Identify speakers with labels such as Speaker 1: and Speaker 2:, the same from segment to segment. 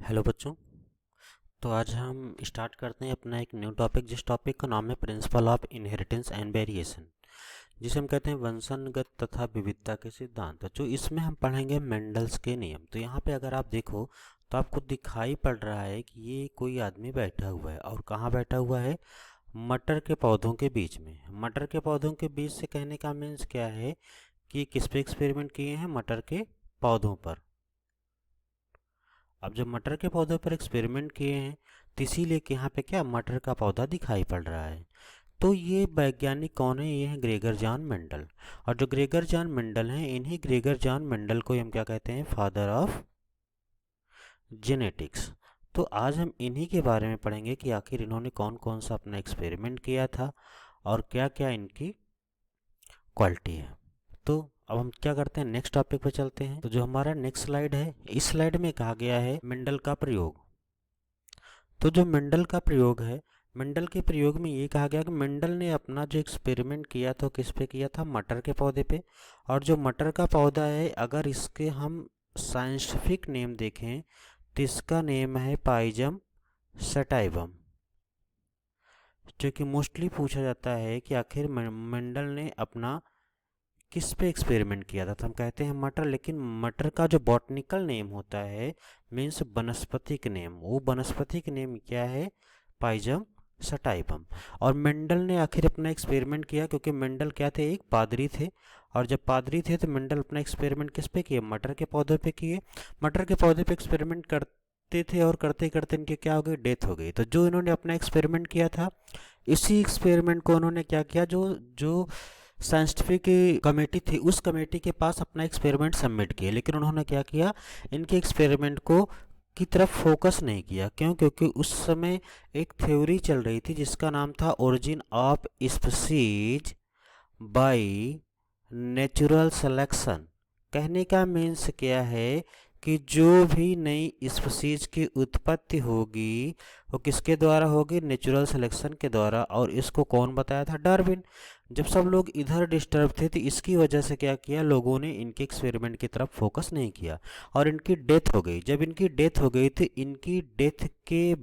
Speaker 1: Hello बच्चों। तो आज हम स्टार्ट करते हैं अपना एक न्यू टॉपिक, जिस टॉपिक का नाम है principle of inheritance and variation, जिसे हम कहते हैं वंशानुगत तथा विविधता के सिद्धांत। जो इसमें हम पढ़ेंगे मेंडल्स के नियम। तो यहाँ पे अगर आप देखो तो आपको दिखाई पड़ रहा है कि ये कोई आदमी बैठा हुआ है, और कहाँ बैठा हुआ है? मटर के पौधों के बीच में। मटर के पौधों के बीच से कहने का मीन्स क्या है कि किस पे एक्सपेरिमेंट किए हैं? मटर के पौधों पर। अब जब मटर के पौधे पर एक्सपेरिमेंट किए हैं तो इसीलिए कि यहाँ पे क्या मटर का पौधा दिखाई पड़ रहा है। तो ये वैज्ञानिक कौन है? ये हैं ग्रेगर जॉन मेंडल। और जो ग्रेगर जॉन मेंडल हैं, इन्हीं ग्रेगर जॉन मेंडल को हम क्या कहते हैं? Father of genetics. तो आज हम इन्हीं के बारे में पढ़ेंगे कि आखिर इन्होंने कौन कौन सा अपना एक्सपेरिमेंट किया था और क्या क्या इनकी क्वालिटी है। तो अब हम क्या करते हैं, नेक्स्ट टॉपिक पे चलते हैं। तो जो हमारा नेक्स्ट स्लाइड है, इस स्लाइड में कहा गया है मेंडल का प्रयोग। तो जो मेंडल का प्रयोग है, मेंडल के प्रयोग में ये कहा गया कि मेंडल ने अपना जो एक्सपेरिमेंट किया था किस पे किया था? मटर के पौधे पे। और जो मटर का पौधा है, अगर इसके हम साइंटिफिक नेम देखें तो इसका नेम है पाइजम सटाइवम। जो कि मोस्टली पूछा जाता है कि आखिर मेंडल ने अपना किस पे एक्सपेरिमेंट किया था? तो हम कहते हैं मटर, लेकिन मटर का जो बॉटनिकल नेम होता है, मीन्स वनस्पतिक नेम, वो वनस्पतिक नेम क्या है? पाइजम सटाइवम। और मेंडल ने आखिर अपना एक्सपेरिमेंट किया, क्योंकि मेंडल क्या थे? एक पादरी थे। और जब पादरी थे तो मेंडल अपना एक्सपेरिमेंट किस पे किए? मटर के पौधे पे किए। मटर के पौधे पे एक्सपेरिमेंट करते थे और करते करते इनकी क्या हो गई? डेथ हो गई। तो जो इन्होंने अपना एक्सपेरिमेंट किया था, इसी एक्सपेरिमेंट को उन्होंने क्या किया, जो जो साइंटिफिक कमेटी थी उस कमेटी के पास अपना एक्सपेरिमेंट सबमिट किया। लेकिन उन्होंने क्या किया? इनके एक्सपेरिमेंट को की तरफ फोकस नहीं किया। क्यों? क्योंकि उस समय एक थ्योरी चल रही थी जिसका नाम था origin of species by natural selection. कहने का मीन्स क्या है कि जो भी नई स्पीसीज की उत्पत्ति होगी वो किसके द्वारा होगी? नेचुरल सिलेक्शन के द्वारा। और इसको कौन बताया था? डार्विन। जब सब लोग इधर डिस्टर्ब थे तो इसकी वजह से क्या किया? लोगों ने इनके एक्सपेरिमेंट की तरफ फोकस नहीं किया और इनकी डेथ हो गई। जब इनकी डेथ हो गई तो इनकी डेथ के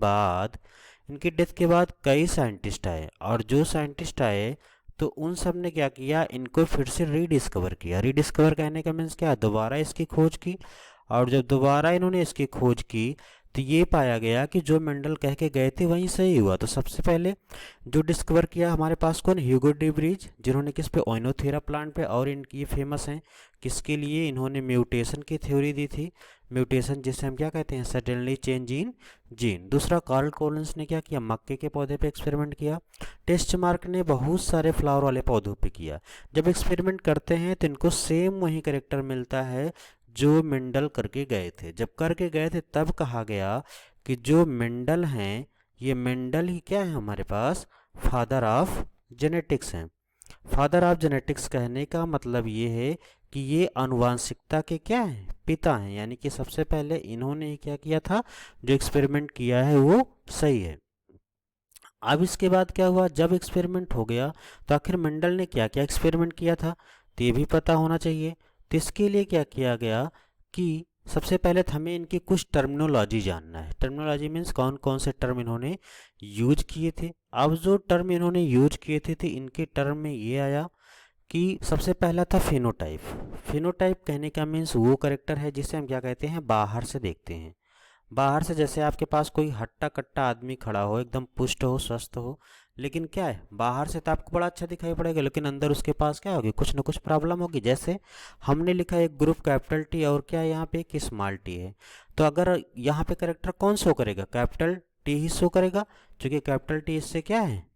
Speaker 1: बाद कई साइंटिस्ट आए, और जो साइंटिस्ट आए तो उन सब ने क्या किया? इनको फिर से रीडिस्कवर किया। रीडिस्कवर कहने का मीन्स क्या? दोबारा इसकी खोज की। और जब दोबारा इन्होंने इसकी खोज की तो ये पाया गया कि जो मेंडल कह के गए थे वहीं सही हुआ। तो सबसे पहले जो डिस्कवर किया हमारे पास कौन? ह्यूगो डी ब्रिज, जिन्होंने किस पे? ओइनोथेरा प्लांट पे। और इनकी ये फेमस हैं किसके लिए? इन्होंने म्यूटेशन की थ्योरी दी थी। म्यूटेशन जिसे हम क्या कहते हैं? Suddenly change in gene. दूसरा, कार्ल कोलिंस ने क्या किया? मक्के के पौधे पे एक्सपेरिमेंट किया। टेस्ट मार्क ने बहुत सारे फ्लावर वाले पौधों पे किया। जब एक्सपेरिमेंट करते हैं तो इनको सेम वही करेक्टर मिलता है जो मेंडल करके गए थे। जब करके गए थे तब कहा गया कि जो मेंडल हैं, ये मेंडल ही क्या है हमारे पास? फादर ऑफ जेनेटिक्स हैं। फादर ऑफ जेनेटिक्स कहने का मतलब ये है कि ये आनुवांशिकता के क्या हैं? पिता हैं। यानी कि सबसे पहले इन्होंने ही क्या किया था? जो एक्सपेरिमेंट किया है वो सही है। अब इसके बाद क्या हुआ? जब एक्सपेरिमेंट हो गया तो आखिर मेंडल ने क्या क्या एक्सपेरिमेंट किया था तो ये भी पता होना चाहिए। तो इसके लिए क्या किया गया कि सबसे पहले तो हमें इनकी कुछ टर्मिनोलॉजी जानना है। टर्मिनोलॉजी मीन्स कौन कौन से टर्म इन्होंने यूज किए थे। अब जो टर्म इन्होंने यूज किए थे तो इनके टर्म में ये आया कि सबसे पहला था फिनोटाइप। फिनोटाइप कहने का मीन्स वो करेक्टर है जिसे हम क्या कहते हैं? बाहर से देखते हैं। बाहर से जैसे आपके पास कोई हट्टा कट्टा आदमी खड़ा हो, एकदम पुष्ट हो, स्वस्थ हो, लेकिन क्या है? बाहर से तो आपको बड़ा अच्छा दिखाई पड़ेगा, लेकिन अंदर उसके पास क्या होगी? कुछ ना कुछ प्रॉब्लम होगी। जैसे हमने लिखा एक ग्रुप कैपिटल टी और क्या यहाँ पे एक स्मॉल टी है, तो अगर यहाँ पे करेक्टर कौन शो करेगा? कैपिटल टी ही शो करेगा, क्योंकि कैपिटल टी इससे क्या है?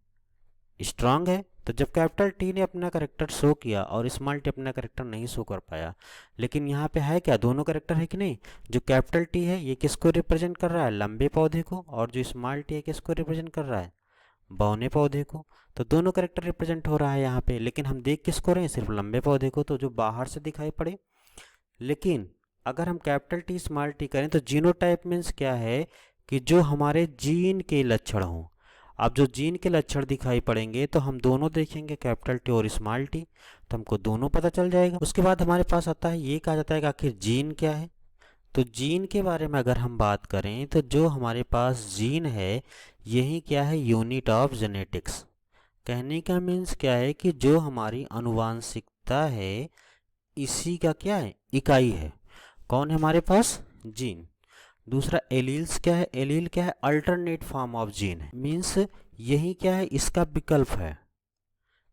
Speaker 1: स्ट्रांग है। तो जब कैपिटल टी ने अपना करेक्टर शो किया और स्मॉल टी अपना करेक्टर नहीं शो कर पाया, लेकिन यहाँ पे है क्या? दोनों करेक्टर है कि नहीं? जो कैपिटल टी है ये किसको रिप्रेजेंट कर रहा है? लंबे पौधे को। और जो स्मॉल टी है किसको रिप्रेजेंट कर रहा है? बौने पौधे को। तो दोनों करेक्टर रिप्रेजेंट हो रहा है यहाँ पे, लेकिन हम देख किसको रहे हैं? सिर्फ लंबे पौधे को, तो जो बाहर से दिखाई पड़े। लेकिन अगर हम कैपिटल टी स्मॉल टी करें तो जीनोटाइप मीन्स क्या है? कि जो हमारे जीन के लक्षण हों। अब जो जीन के लक्षण दिखाई पड़ेंगे तो हम दोनों देखेंगे, कैपिटल टी और स्मॉल टी, तो हमको दोनों पता चल जाएगा। उसके बाद हमारे पास आता है, ये कहा जाता है कि आखिर जीन क्या है? तो जीन के बारे में अगर हम बात करें तो जो हमारे पास जीन है यही क्या है, यूनिट ऑफ जेनेटिक्स। कहने का मीन्स क्या है कि जो हमारी आनुवांशिकता है इसी का क्या है, इकाई है। कौन है हमारे पास, जीन। दूसरा एलील्स क्या है, एलील क्या है, अल्टरनेट फॉर्म ऑफ जीन है, मीन्स यही क्या है, इसका विकल्प है,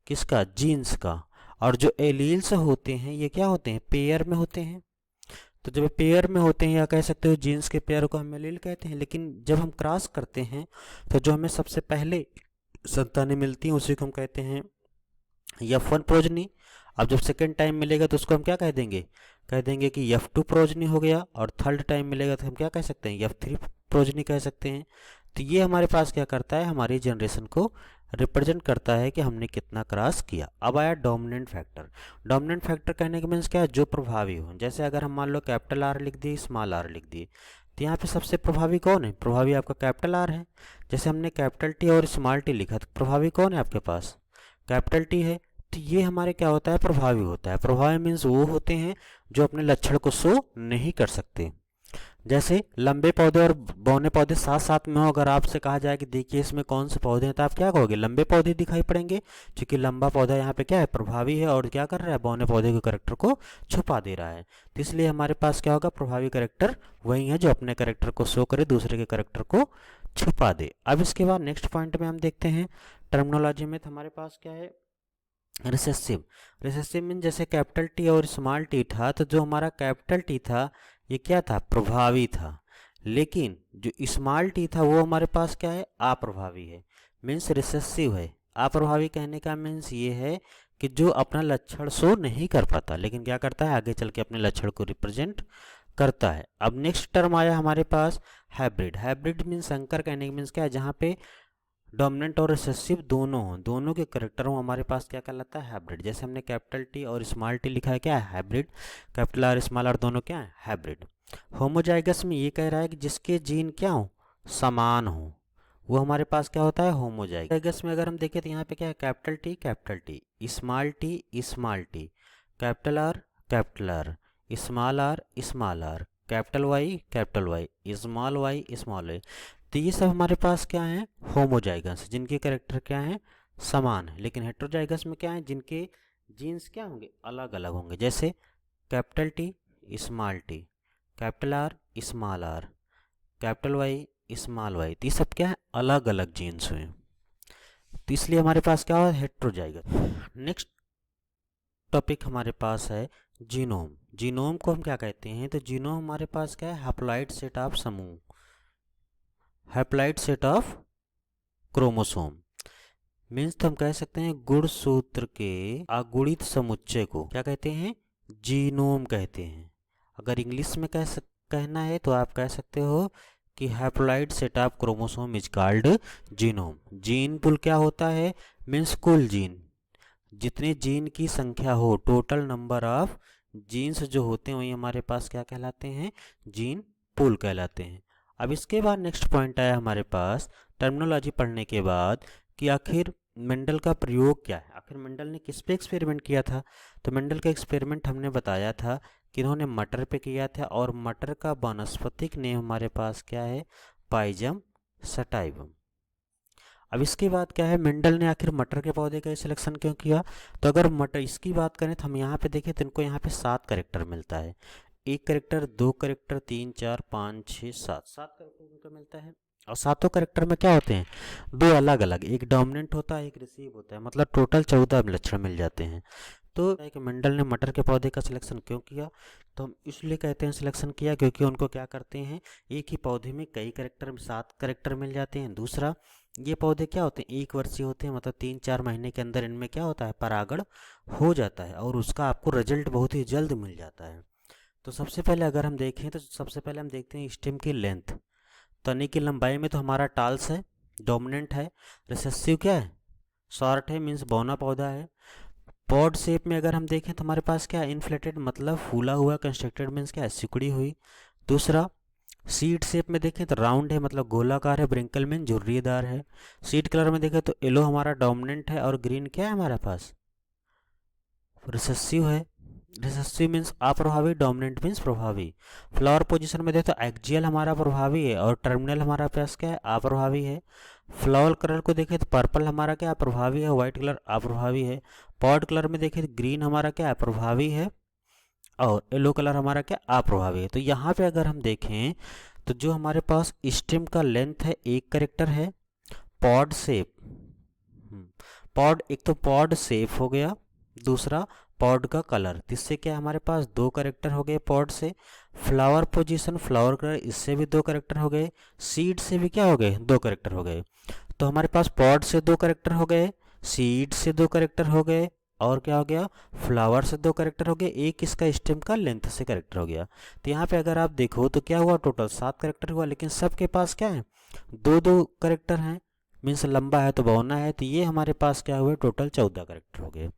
Speaker 1: किसका, जीन्स का। और जो एलील्स होते हैं ये क्या होते हैं, पेयर में होते हैं। तो जब पेयर में होते हैं या कह सकते हो जीन्स के पेयर को हम एलील कहते हैं। लेकिन जब हम क्रॉस करते हैं तो जो हमें सबसे पहले संतानें मिलती हैं उसी को हम कहते हैं F1 प्रोजनी। अब जब सेकेंड टाइम मिलेगा तो उसको हम क्या कह देंगे कि F2 प्रोजनी हो गया। और थर्ड टाइम मिलेगा तो हम क्या कह सकते हैं, F3 प्रोजनी कह सकते हैं। तो ये हमारे पास क्या करता है, हमारी जनरेशन को रिप्रेजेंट करता है कि हमने कितना क्रॉस किया। अब आया डोमिनेंट फैक्टर। डोमिनेंट फैक्टर कहने का मीन्स क्या है, जो प्रभावी हो। जैसे अगर हम मान लो कैपिटल आर लिख दिए, स्मॉल आर लिख दिए, तो यहाँ पे सबसे प्रभावी कौन है, प्रभावी आपका कैपिटल आर है। जैसे हमने कैपिटल टी और स्मॉल टी लिखा तो प्रभावी कौन है आपके पास, कैपिटल टी है। तो ये हमारे क्या होता है, प्रभावी होता है। प्रभावी मीन्स वो होते हैं जो अपने लक्षण को शो नहीं कर सकते। जैसे लंबे पौधे और बौने पौधे साथ साथ में हो, अगर आपसे कहा जाए कि देखिए इसमें कौन से पौधे हैं, तो आप क्या कहोगे, लंबे पौधे दिखाई पड़ेंगे, क्योंकि लंबा पौधा यहाँ पे क्या है, प्रभावी है और क्या कर रहा है, बौने पौधे के करेक्टर को छुपा दे रहा है। तो इसलिए हमारे पास क्या होगा, प्रभावी करेक्टर वही है जो अपने करेक्टर को शो करे, दूसरे के करेक्टर को छुपा दे। अब इसके बाद नेक्स्ट पॉइंट में हम देखते हैं टर्मिनोलॉजी में, तो हमारे पास क्या है, रिसेसिव। रिसेसिव मीन जैसे कैपिटल टी और स्मॉल टी था, तो जो हमारा कैपिटल टी था ये क्या था, प्रभावी था। लेकिन जो स्मॉल टी था वो हमारे पास क्या है, अप्रभावी है, मीन्स रिसेसिव है। अप्रभावी कहने का मीन्स ये है कि जो अपना लक्षण शो नहीं कर पाता, लेकिन क्या करता है, आगे चल के अपने लक्षण को रिप्रेजेंट करता है। अब नेक्स्ट टर्म आया हमारे पास हाइब्रिड। हाइब्रिड मीन्स संकर कहने का मीन्स क्या है, जहाँ पे डोमिनेंट और रिसेसिव दोनों हों, दोनों के करेक्टर हों, हमारे पास क्या कहलाता है, हाइब्रिड। जैसे हमने कैपिटल टी और स्मॉल टी लिखा है, क्या है, hybrid. Capital R small R दोनों क्या है, हाइब्रिड। होमोजाइगस में ये कह रहा है कि जिसके जीन क्या हो, समान हो, वो हमारे पास क्या होता है, होमोजाइगस में। अगर हम देखें तो यहाँ पे क्या है, capital T, small T, capital R, small R, capital Y, small Y, तो ये सब हमारे पास क्या है, होमोजाइगस, जिनके करेक्टर क्या हैं, समान है। लेकिन हेट्रोजाइगस में क्या है, जिनके जीन्स क्या होंगे, अलग अलग होंगे। जैसे capital T, small T, capital R, small R, capital Y, small Y, तो ये सब क्या है, अलग अलग जीन्स हुए। तो इसलिए हमारे पास क्या हुआ, हेट्रोजाइगस। नेक्स्ट टॉपिक हमारे पास है जीनोम। जीनोम को हम क्या कहते हैं, तो जीनोम हमारे पास क्या है, हैप्लॉइड सेट ऑफ समूह, haploid set of chromosome. Means तो हम कह सकते हैं गुणसूत्र के अगुणित समुच्चय को क्या कहते हैं, जीनोम कहते हैं। अगर इंग्लिश में कहना है तो आप कह सकते हो कि haploid set of chromosome is called genome. Gene pool क्या होता है, मीन्स कुल जीन, जितने जीन की संख्या हो, टोटल नंबर ऑफ जीन्स जो होते हैं वही हमारे पास क्या कहलाते हैं, जीन पुल कहलाते हैं। अब इसके बाद नेक्स्ट पॉइंट आया हमारे पास टर्मिनोलॉजी पढ़ने के बाद कि आखिर मेंडल का प्रयोग क्या है, आखिर मेंडल ने किस पे एक्सपेरिमेंट किया था। तो मेंडल का एक्सपेरिमेंट हमने बताया था कि इन्होंने मटर पे किया था, और मटर का वानस्पतिक नेम हमारे पास क्या है, पाइजम सटाइवम। अब इसके बाद क्या है, मेंडल ने आखिर मटर के पौधे का सिलेक्शन क्यों किया। तो अगर मटर इसकी बात करें तो हम यहाँ पे देखें तो इनको यहाँ पे 7 करेक्टर मिलता है, 1 करेक्टर, 2 करेक्टर, 3, 4, 5, 6, 7 करेक्टर उनको मिलता है। और सातों करेक्टर में क्या होते हैं, 2 अलग अलग, एक डोमिनेंट होता है, एक रिसीव होता है, मतलब टोटल 14 लक्षण मिल जाते हैं। तो कि मेंडल ने मटर के पौधे का सिलेक्शन क्यों किया, तो हम इसलिए कहते हैं सिलेक्शन किया क्योंकि उनको क्या करते हैं, एक ही पौधे में कई करेक्टर, 7 करेक्टर मिल जाते हैं। दूसरा, ये पौधे क्या होते हैं, 1 वर्षीय होते हैं, मतलब 3-4 महीने के अंदर इनमें क्या होता है, परागण हो जाता है और उसका आपको रिजल्ट बहुत ही जल्द मिल जाता है। तो सबसे पहले अगर हम देखें तो सबसे पहले हम देखते हैं स्टेम की लेंथ, तने की लंबाई में तो हमारा टाल्स है, डोमिनेंट है। रिसेसिव क्या है, शॉर्ट है, मीन्स बौना पौधा है। पॉड शेप में अगर हम देखें तो हमारे पास क्या है, इन्फ्लेटेड मतलब फूला हुआ, कंस्ट्रक्टेड मीन्स क्या है, सिकुड़ी हुई। दूसरा, सीड शेप में देखें तो राउंड है, मतलब गोलाकार है, ब्रिंकल मीन झुर्रीदार है। सीड कलर में देखें तो येलो हमारा डोमिनेंट है, और ग्रीन क्या है हमारे पास, रिसेसिव है। रिसेसिव मीन्स अप्रभावी, डोमिनेंट मीन्स प्रभावी। फ्लावर पोजीशन में देखो तो एक्जियल हमारा प्रभावी है और टर्मिनल हमारा पास क्या है, अप्रभावी है। फ्लावर कलर को देखें तो पर्पल हमारा क्या प्रभावी है, व्हाइट कलर अप्रभावी है। पॉड कलर में देखें तो ग्रीन हमारा क्या प्रभावी है और येलो कलर हमारा क्या अप्रभावी है। तो यहाँ पे अगर हम देखें तो जो हमारे पास स्टेम का लेंथ है एक करेक्टर है, पॉड शेप, पॉड एक तो पॉड शेप हो गया, दूसरा पॉड का कलर, इससे क्या हमारे पास दो करेक्टर हो गए पॉड से। फ्लावर पोजीशन, फ्लावर कलर, इससे भी दो करेक्टर हो गए। सीड से भी क्या हो गए, दो करेक्टर हो गए। तो हमारे पास पॉड से दो करेक्टर हो गए, सीड से दो करेक्टर हो गए और क्या हो गया, फ्लावर से दो करेक्टर हो गए, एक इसका स्टेम का लेंथ से करेक्टर हो गया। तो यहाँ पे अगर आप देखो तो क्या हुआ, टोटल 7 करेक्टर हुआ, लेकिन सबके पास क्या है, दो दो करेक्टर हैं, मीन्स लंबा है तो बौना है। तो ये हमारे पास क्या हुए, टोटल 14 करेक्टर हो गए।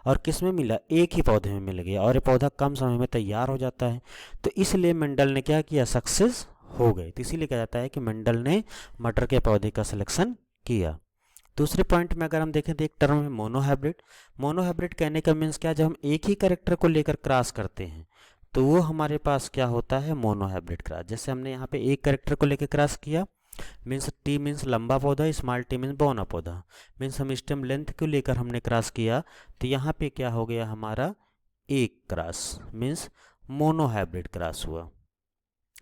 Speaker 1: और किस में मिला, एक ही पौधे में मिल गया और ये पौधा कम समय में तैयार हो जाता है। तो इसलिए मेंडल ने क्या किया, सक्सेस हो गए। तो इसीलिए कहा जाता है कि मेंडल ने मटर के पौधे का सिलेक्शन किया। दूसरे पॉइंट में अगर हम देखें तो एक टर्म है मोनोहाइब्रिड। मोनोहाइब्रिड कहने का मीन्स क्या, जब हम एक ही करेक्टर को लेकर क्रॉस करते हैं तो वो हमारे पास क्या होता है, मोनोहाइब्रिड क्रॉस। जैसे हमने यहाँ पे एक करेक्टर को लेकर क्रॉस किया, मीन्स टी मीन्स लंबा पौधा, स्मॉल टी मीन्स बौना पौधा, मीन्स हम स्टेम लेंथ को लेकर हमने क्रॉस किया। तो यहाँ पे क्या हो गया हमारा, एक क्रॉस, मीन्स मोनोहाइब्रिड क्रॉस हुआ।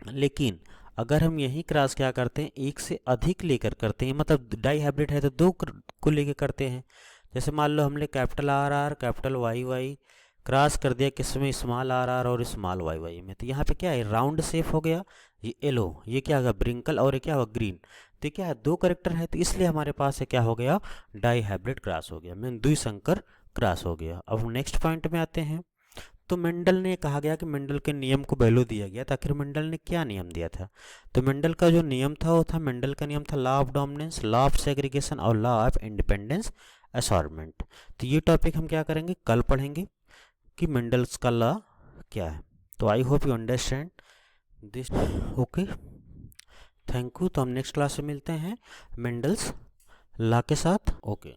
Speaker 1: लेकिन अगर हम यही क्रॉस क्या करते हैं, एक से अधिक लेकर करते हैं, मतलब डाई हाइब्रिड है तो दो को लेकर करते हैं। जैसे मान लो हमने capital R R capital Y Y cross कर दिया किसमें, स्मॉल आर आर और स्मॉल वाई वाई में। तो यहाँ पे क्या है, राउंड शेप हो गया, ये येलो, ये क्या होगा ब्रिंकल, और ये क्या होगा ग्रीन। तो क्या है, दो करेक्टर है तो इसलिए हमारे पास है क्या हो गया, डाई हाइब्रिड क्रॉस हो गया, मीन द्विसंकर क्रॉस हो गया। अब हम नेक्स्ट पॉइंट में आते हैं। तो मेंडल ने कहा गया कि मेंडल के नियम को वैल्यू दिया गया था। आखिर मेंडल ने क्या नियम दिया था, तो मेंडल का जो नियम था वो था, मेंडल का नियम था law of dominance, law of segregation और लॉ ऑफ इंडिपेंडेंस असॉर्टमेंट। तो ये टॉपिक हम क्या करेंगे, कल पढ़ेंगे कि मेंडल्स का लॉ क्या है। तो I hope you understand this. Okay, thank you. तो हम नेक्स्ट क्लास में मिलते हैं मेंडल्स लॉ के साथ। ओके।